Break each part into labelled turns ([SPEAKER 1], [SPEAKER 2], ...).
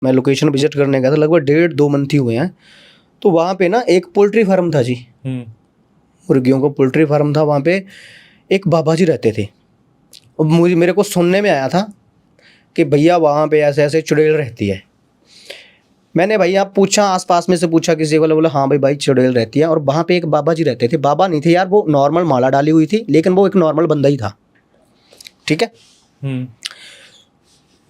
[SPEAKER 1] मैं location visit करने गया था, लगभग 1.5-2 मंथ ही हुए हैं। तो वहाँ पे ना एक पोल्ट्री फार्म था जी, मुर्गियों का पोल्ट्री फार्म था। वहाँ पे एक बाबा जी रहते थे। और मेरे को सुनने में आया था कि भैया वहाँ पे ऐसे ऐसे चुड़ैल रहती है। मैंने भैया पूछा, आसपास में से पूछा किसी को, बोला हाँ भाई चुड़ैल रहती है। और वहाँ पे एक बाबा जी रहते थे। बाबा नहीं थे यार, वो नॉर्मल माला डाली हुई थी, लेकिन वो एक नॉर्मल बंदा ही था, ठीक है।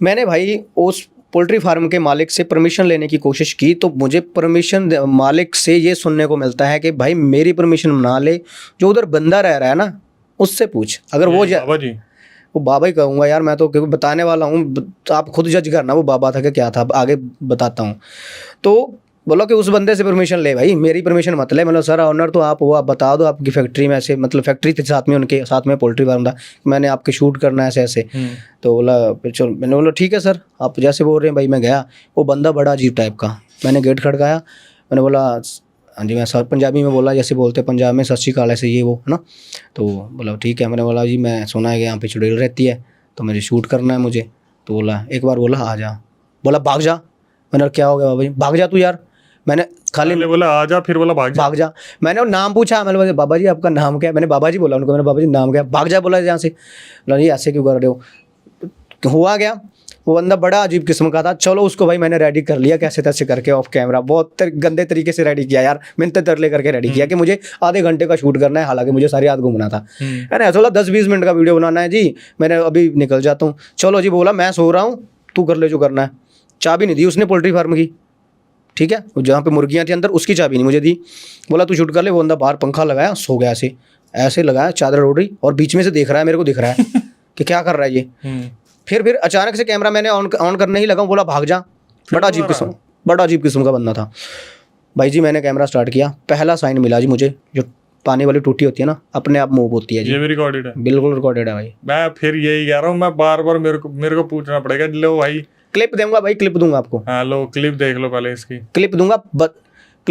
[SPEAKER 1] मैंने भाई उस पोल्ट्री फार्म के मालिक से परमिशन लेने की कोशिश की, तो मुझे परमिशन मालिक से ये सुनने को मिलता है कि भाई मेरी परमिशन ना ले, जो उधर बंदा रह रहा है ना उससे पूछ। अगर वो
[SPEAKER 2] बाबा जी,
[SPEAKER 1] वो बाबा ही कहूँगा यार मैं तो, क्योंकि बताने वाला हूँ, तो आप खुद जज करना वो बाबा था कि क्या था, आगे बताता हूँ। तो बोला कि उस बंदे से परमिशन ले भाई, मेरी परमिशन मत ले। मतलब सर ऑनर तो आप, वो आप बता दो आपकी फैक्ट्री में ऐसे, मतलब फैक्ट्री थी साथ में, उनके साथ में पोल्ट्री फार्म था, मैंने आपके शूट करना है ऐसे ऐसे। तो बोला फिर चलो, मैंने बोला ठीक है सर आप जैसे बोल रहे हैं भाई। मैं गया, वो बंदा बड़ा अजीब टाइप का। मैंने गेट खड़काया, मैंने बोला हाँ जी, मैं सर पंजाबी में बोला, जैसे बोलते हैं पंजाब में, सत श्री अकाल ऐसे ये वो है ना। तो बोला ठीक है। मैंने बोला जी मैं सुना है कि यहाँ पे चुड़ैल रहती है, तो मुझे शूट करना है मुझे। तो बोला एक बार बोला आ जा, बोला भाग जा। मैंने क्या हो गया बाबा जी, भाग जा तू यार। मैंने खाली
[SPEAKER 2] बोला आ जा, फिर बोला भाग जा।
[SPEAKER 1] मैंने वो नाम पूछा, मैंने बोला बाबा जी आपका नाम क्या है। मैंने बाबा जी बोला उनको, मैंने बाबा जी नाम क्या है। भाग जा बोला यहाँ से। बोला जी ऐसे क्यों कर रहे हो। हुआ क्या, वो बंदा बड़ा अजीब किस्म का था। चलो उसको भाई मैंने रेडी कर लिया कैसे तैसे करके ऑफ कैमरा, बहुत गंदे तरीके से रेडी किया यार, मिन्नत तरले करके रेडी किया कि मुझे आधे घंटे का शूट करना है, हालांकि मुझे सारी रात घूमना था। मैंने ऐसा बोला 10-20 मिनट का वीडियो बनाना है जी, मैंने अभी निकल जाता हूँ। चलो जी, बोला मैं सो रहा हूँ, तू कर ले जो करना है। चाबी नहीं दी उसने पोल्ट्री फार्म की, ठीक है, जहाँ पे मुर्गियाँ थी अंदर, उसकी चाबी नहीं मुझे दी। बोला तू शूट कर ले। वो बंदा बाहर पंखा लगाया, सो गया, ऐसे ऐसे लगाया, चादर ओढ़ रही, और बीच में से देख रहा है, मेरे को दिख रहा है कि क्या कर रहा है ये। फिर अचानक से कैमरा मैंने ऑन करने ही लगा, बोला भाग जा। बड़ा अजीब किस्म का बंदा था भाई जी। मैंने कैमरा स्टार्ट किया, पहला साइन मिला जी मुझे, जो पानी वाली टूटी होती है ना, अपने आप मूव होती है जी।
[SPEAKER 2] ये भी रिकॉर्डेड है?
[SPEAKER 1] बिल्कुल रिकॉर्डेड है भाई।
[SPEAKER 2] मैं फिर यही कह रहा हूँ, मैं बार बार मेरे को पूछना पड़ेगा। लो भाई
[SPEAKER 1] क्लिप दूंगा भाई, क्लिप दूंगा आपको।
[SPEAKER 2] हाँ लो क्लिप देख लो पहले इसकी।
[SPEAKER 1] क्लिप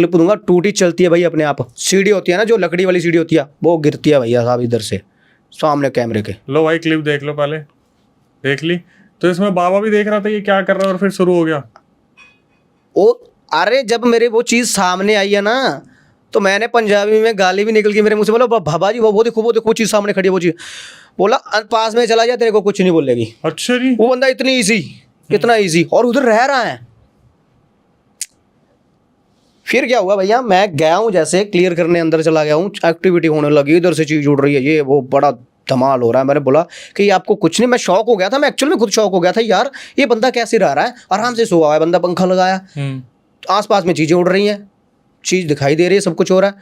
[SPEAKER 1] दूंगा। टूटी चलती है भाई अपने आप। सीढ़ी होती है ना, जो लकड़ी वाली सीढ़ी होती है, वो गिरती है भैया साहब इधर से सामने कैमरे के।
[SPEAKER 2] लो भाई क्लिप देख लो पहले। देख ली? तो इसमें बाबा भी देख रहा था ये क्या कर रहा है, और फिर शुरू हो गया।
[SPEAKER 1] ओ अरे जब मेरे वो चीज़ सामने आई है ना, तो मैंने पंजाबी में गाली भी निकल गई मेरे मुंह से। बोला बाबा जी वो देखो वो चीज़ सामने खड़ी है, वो चीज़। बोला पास में चला जा, तेरे को कुछ नहीं बोलेगी।
[SPEAKER 2] अच्छा जी।
[SPEAKER 1] वो बंदा इतना ईजी और उधर रह रहा है। फिर क्या हुआ भैया, मैं गया हूँ जैसे क्लियर करने, अंदर चला गया हूँ, एक्टिविटी होने लगी, इधर से चीज़ उड़ रही है, ये वो बड़ा धमाल हो रहा है। मैंने बोला कि ये आपको कुछ नहीं, मैं शौक हो गया था, मैं एक्चुअल में खुद शौक हो गया था यार, ये बंदा कैसे रह रहा है, आराम से सोया है बंदा, पंखा लगाया, आसपास में चीज़ें उड़ रही हैं, चीज़ दिखाई दे रही है, सब कुछ हो रहा है।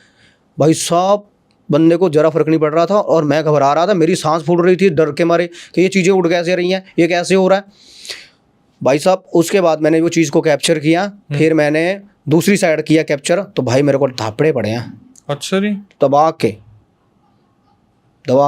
[SPEAKER 1] भाई साहब बंदे को जरा फर्क नहीं पड़ रहा था, और मैं घबरा रहा था, मेरी सांस फूल रही थी डर के मारे कि ये चीज़ें उड़ कैसे रही हैं, ये कैसे हो रहा है भाई साहब। उसके बाद मैंने वो चीज़ को कैप्चर किया, फिर मैंने दूसरी साइड किया कैप्चर, तो भाई मेरे को थापड़े पड़े हैं।
[SPEAKER 2] अच्छा जी।
[SPEAKER 1] दबा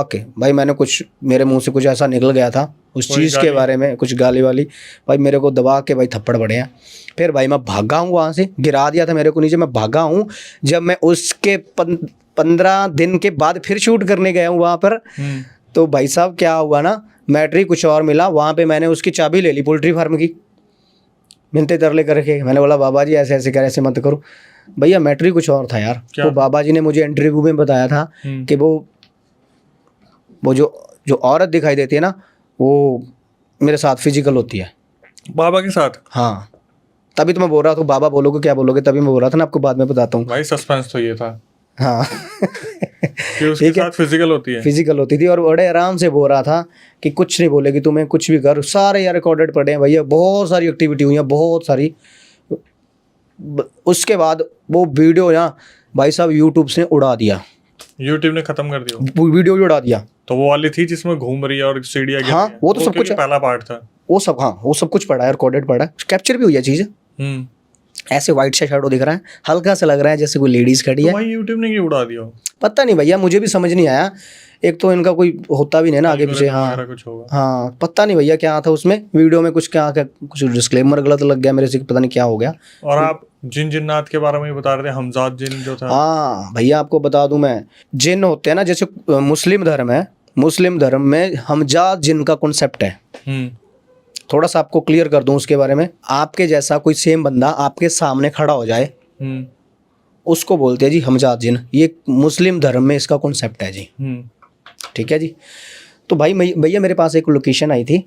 [SPEAKER 1] के भाई, मैंने कुछ, मेरे मुंह से कुछ ऐसा निकल गया था उस चीज़ के बारे में, कुछ गाली वाली, भाई मेरे को दबा के भाई थप्पड़ पड़े हैं। फिर भाई मैं भागा हूँ वहाँ से, गिरा दिया था मेरे को नीचे, मैं भागा हूँ। जब मैं उसके 15 दिन के बाद फिर शूट करने गया हूँ वहाँ पर, तो भाई साहब क्या हुआ ना, मैट्रिक कुछ और मिला वहाँ पे। मैंने उसकी चाबी ले ली पोल्ट्री फार्म की, मिलते तरले करके। मैंने बोला बाबा जी ऐसे ऐसे कर, ऐसे मत करो भैया, मैट्रिक कुछ और था यार। वो बाबा जी ने मुझे इंटरव्यू में बताया था कि वो जो औरत दिखाई देती है ना, वो मेरे साथ फिजिकल होती है।
[SPEAKER 2] बाबा के साथ?
[SPEAKER 1] हाँ, तभी तो मैं बोल रहा था, बाबा बोलोगे क्या बोलोगे, तभी मैं बोल रहा था ना, आपको बाद में बताता हूँ
[SPEAKER 2] भाई। सस्पेंस तो ये था
[SPEAKER 1] हाँ
[SPEAKER 2] कि उसके साथ फिजिकल होती थी, और बड़े आराम से बोल रहा था कि कुछ नहीं बोलेगी तुम्हें, कुछ भी कर। सारे यार रिकॉर्डेड पड़े हैं भैया, बहुत सारी एक्टिविटी हुई है, बहुत सारी। उसके बाद वो वीडियो ना भाई साहब यूट्यूब से उड़ा दिया, यूट्यूब ने खत्म कर दिया,
[SPEAKER 1] वीडियो भी उड़ा दिया।
[SPEAKER 2] तो वो वाली थी जिसमें घूम रही है और सीढ़ियाँ गिर रही
[SPEAKER 1] हाँ
[SPEAKER 2] है,
[SPEAKER 1] वो तो सब कुछ
[SPEAKER 2] पहला पार्ट था
[SPEAKER 1] वो सब। हाँ वो सब कुछ पड़ा है, रिकॉर्डेड पड़ा है, कैप्चर भी हुई है चीज़। ऐसे व्हाइट सा शैडो दिख रहा है, हल्का सा लग रहा है जैसे कोई लेडीज खड़ी है।
[SPEAKER 2] तो भाई यूट्यूब ने क्यों उड़ा दिया?
[SPEAKER 1] पता नहीं भैया, मुझे भी समझ नहीं आया। एक तो इनका कोई होता भी नहीं ना आगे पीछे। हाँ
[SPEAKER 2] कुछ होगा।
[SPEAKER 1] हाँ पता नहीं भैया क्या था उसमें वीडियो में, कुछ कुछ डिस्क्लेमर गलत लग गया मेरे से, पता नहीं क्या हो गया। और
[SPEAKER 2] आप जिन्नात के बारे में बता रहे थे, हमजाद जिन जो था।
[SPEAKER 1] हाँ भैया आपको बता दूं मैं, जिन होते हैं ना, जैसे मुस्लिम धर्म है, मुस्लिम धर्म में हमजाद जिन का कॉन्सेप्ट है। थोड़ा सा आपको क्लियर कर दूं उसके बारे में, आपके जैसा कोई सेम बंदा आपके सामने खड़ा हो जाए, उसको बोलते हैं जी हमजाद जिन। ये मुस्लिम धर्म में इसका कॉन्सेप्ट है जी। ठीक है जी। तो भाई भैया मेरे पास एक लोकेशन आई थी,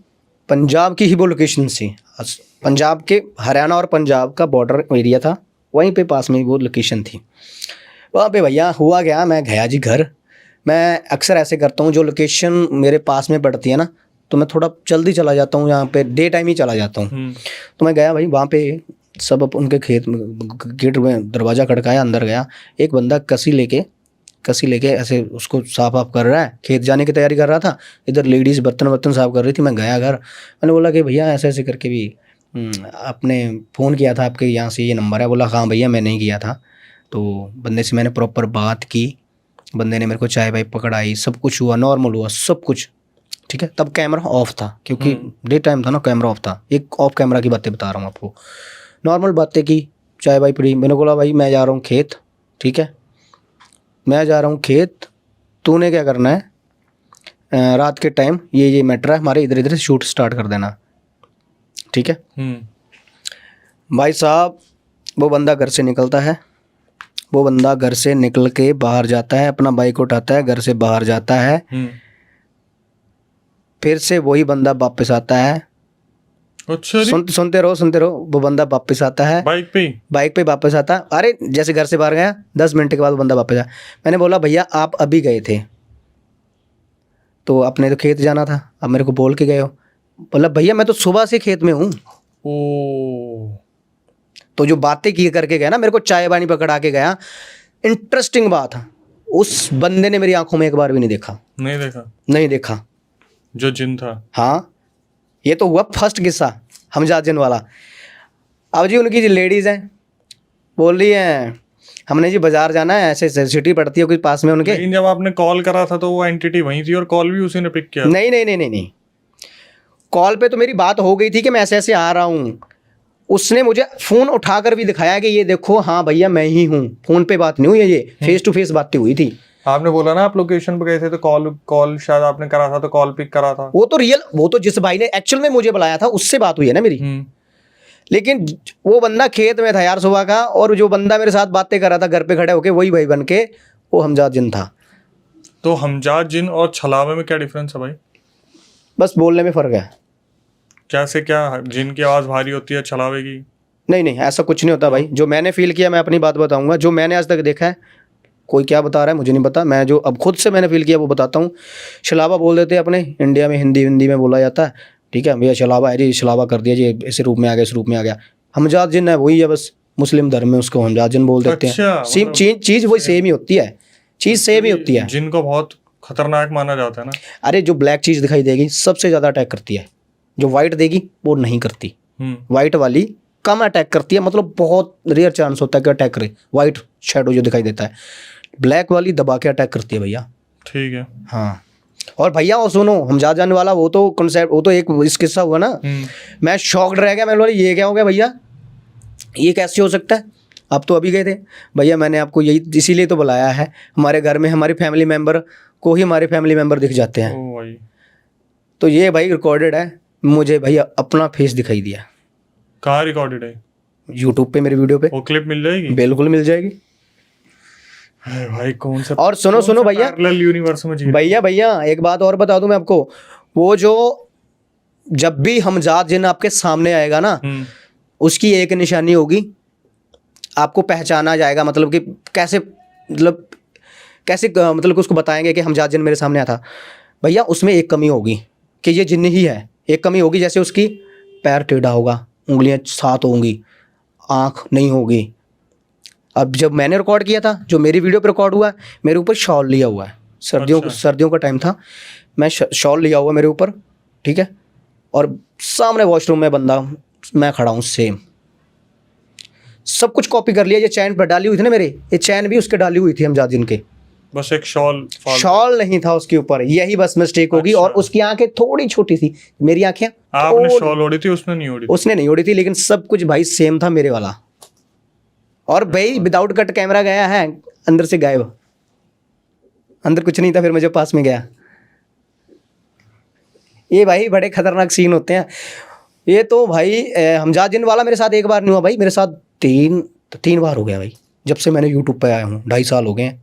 [SPEAKER 1] पंजाब की ही वो लोकेशन थी, पंजाब के हरियाणा और पंजाब का बॉर्डर एरिया था, वहीं पे पास में वो लोकेशन थी। वहाँ पे भैया हुआ गया, मैं गया जी घर। मैं अक्सर ऐसे करता हूँ, जो लोकेशन मेरे पास में पड़ती है ना, तो मैं थोड़ा जल्दी चला जाता हूँ, यहाँ पे डे टाइम ही चला जाता हूँ। तो मैं गया भाई वहाँ पे, सब उनके खेत में गेट में दरवाज़ा खड़काया, अंदर गया। एक बंदा कसी लेके ऐसे उसको साफ आप कर रहा है, खेत जाने की तैयारी कर रहा था। इधर लेडीज़ बर्तन साफ कर रही थी। मैं गया घर, मैंने बोला कि भैया ऐसे ऐसे करके भी आपने फ़ोन किया था, आपके यहाँ से ये नंबर है। बोला हाँ भैया मैंने ही किया था। तो बंदे से मैंने प्रॉपर बात की, बंदे ने मेरे को चाय वाय पकड़ाई, सब कुछ हुआ, नॉर्मल हुआ सब कुछ। ठीक है, तब कैमरा ऑफ था, क्योंकि डे टाइम था ना, कैमरा ऑफ था। एक ऑफ कैमरा की बातें बता रहा हूँ आपको। नॉर्मल बातें की, चाय वाय पी। मैंने बोला भाई मैं जा रहा हूँ खेत, ठीक है, मैं जा रहा हूँ खेत, तूने क्या करना है, रात के टाइम ये मैटर है हमारे, इधर इधर शूट स्टार्ट कर देना। ठीक है। भाई साहब वो बंदा घर से निकलता है, वो बंदा घर से निकल के बाहर जाता है, अपना बाइक उठाता है, घर से बाहर जाता है, फिर से वही बंदा वापस आता है।
[SPEAKER 3] अच्छा,
[SPEAKER 1] सुनते रहो, वो बंदा वापस आता है, बाइक पे वापस आता है। अरे जैसे घर से बाहर गया, 10 मिनट के बाद बंदा वापस आया। मैंने बोला भैया आप अभी गए थे, तो आपने तो खेत जाना था, अब मेरे को बोल के गए हो। बोला भैया मैं तो सुबह से खेत में हूँ। तो जो बातें किए करके गया ना, मेरे को चाय पानी पकड़ा के गया। इंटरेस्टिंग बात, उस बंदे ने मेरी आंखों में एक बार भी नहीं देखा
[SPEAKER 3] जो जिन था।
[SPEAKER 1] हाँ, ये तो हुआ फर्स्ट किस्सा हमजाद जिन वाला। अब जी उनकी जो लेडीज़ हैं, बोल रही हैं हमने जी बाजार जाना है, ऐसे सिटी पड़ती है कुछ पास में उनके।
[SPEAKER 3] लेकिन जब आपने कॉल करा था तो वो एंटिटी वहीं थी और कॉल भी उसी ने पिक किया?
[SPEAKER 1] नहीं, कॉल पे तो मेरी बात हो गई थी कि मैं ऐसे ऐसे आ रहा हूँ। उसने मुझे फ़ोन उठाकर भी दिखाया कि ये देखो, हाँ भैया मैं ही हूँ। फ़ोन पे बात नहीं हुई है, ये फेस टू फेस बातें हुई थी।
[SPEAKER 3] आपने बोला ना आप लोकेशन पे गए थे, तो कॉल शायद आपने करा था, तो कॉल पिक करा था।
[SPEAKER 1] वो तो जिस भाई ने एक्चुअल में मुझे बुलाया था उससे बात हुई है ना मेरी। लेकिन वो बंदा खेत में था यार सुबह का, और जो बंदा मेरे साथ बातें कर रहा था घर पे खड़े होके, वही भाई बन के वो हमजाद जिन था।
[SPEAKER 3] तो हमजाद जिन और छलावे में क्या डिफरेंस है भाई?
[SPEAKER 1] बस बोलने में फ़र्क है।
[SPEAKER 3] कैसे? क्या जिन की आवाज़ भारी होती है, छलावे की?
[SPEAKER 1] नहीं, ऐसा कुछ नहीं होता भाई। जो मैंने फील किया, मैं अपनी बात बताऊंगा, जो मैंने आज तक देखा है। कोई क्या बता रहा है मुझे नहीं पता, मैं जो अब खुद से मैंने फील किया वो बताता हूँ। छलावा बोल देते हैं अपने इंडिया में, हिंदी में बोला जाता है। ठीक है भैया, छलावा है जी, छलावा कर दिया जी, ऐसे रूप में आ गया, इस रूप में आ गया। हमजाद जिन है वही है, बस मुस्लिम धर्म में उसको हमजाद जिन बोल देते हैं। सेम चीज़ वही सेम ही होती है, चीज़ सेम ही होती है।
[SPEAKER 3] जिनको बहुत खतरनाक माना जाता है ना।
[SPEAKER 1] अरे जो ब्लैक चीज़ दिखाई देगी सबसे ज़्यादा अटैक करती है, जो वाइट देगी वो नहीं करती। वाइट वाली कम अटैक करती है, मतलब बहुत रेयर चांस होता है कि अटैक करे। वाइट शेडो जो दिखाई देता है, ब्लैक वाली दबा के अटैक करती है भैया।
[SPEAKER 3] ठीक है।
[SPEAKER 1] हाँ, और भैया और सुनो, हमजाद जान वाला वो तो कॉन्सेप्ट, वो तो एक इस किस्सा हुआ ना, मैं शॉक्ड रह गया। मैं बोला ये क्या हो गया भैया, ये कैसे हो सकता है? आप तो अभी गए थे। भैया मैंने आपको यही इसीलिए तो बुलाया है, हमारे घर में हमारी फैमिली मेम्बर को ही हमारे फैमिली मेम्बर दिख जाते हैं। तो ये भाई रिकॉर्डेड है, मुझे भैया अपना फेस दिखाई दिया।
[SPEAKER 3] कहाँ रिकॉर्डेड है?
[SPEAKER 1] यूट्यूब पे, मेरे वीडियो पे।
[SPEAKER 3] वो क्लिप मिल जाएगी?
[SPEAKER 1] बिल्कुल मिल जाएगी
[SPEAKER 3] भाई। कौन सा?
[SPEAKER 1] और सुनो भैया,
[SPEAKER 3] पैरेलल यूनिवर्स में जी
[SPEAKER 1] भैया एक बात और बता दूं मैं आपको। वो जो जब भी हमजाद जिन आपके सामने आएगा ना, उसकी एक निशानी होगी, आपको पहचाना जाएगा। मतलब कि कैसे मतलब उसको बताएंगे कि हमजाद जिन मेरे सामने आया था। भैया उसमें एक कमी होगी कि ये जिन्न ही है। एक कमी होगी, जैसे उसकी पैर टेढ़ा होगा, उंगलियां सात होंगी, आँख नहीं होगी। अब जब मैंने रिकॉर्ड किया था, जो मेरी वीडियो पे रिकॉर्ड हुआ है, मेरे ऊपर शॉल लिया हुआ है। सर्दियों का टाइम था, मैं शॉल लिया हुआ मेरे ऊपर, ठीक है। और सामने वॉशरूम में बंदा, मैं खड़ा हूँ, सेम सब कुछ कॉपी कर लिया। ये चैन पर डाली हुई थी ना मेरे, ये चैन भी उसके डाली हुई थी हमजाद जिन के।
[SPEAKER 3] बस एक शॉल
[SPEAKER 1] नहीं था उसके ऊपर, यही बस मिस्टेक होगी। और उसकी आंखें थोड़ी छोटी थी, मेरी आंखें।
[SPEAKER 3] आपने शॉल ओढ़ी थी, उसने नहीं ओढ़ी थी, लेकिन सब कुछ भाई सेम था मेरे वाला। और भाई विदाउट कट कैमरा गया है, अंदर से गायब, अंदर कुछ नहीं था। फिर मैं जब पास में गया, ये भाई बड़े खतरनाक सीन होते हैं।
[SPEAKER 1] ये तो भाई हमजाजिन वाला मेरे साथ एक बार नहीं हुआ भाई, मेरे साथ तीन बार हो गया भाई, जब से मैंने यूट्यूब पे आया हूँ 2.5 साल हो गए हैं।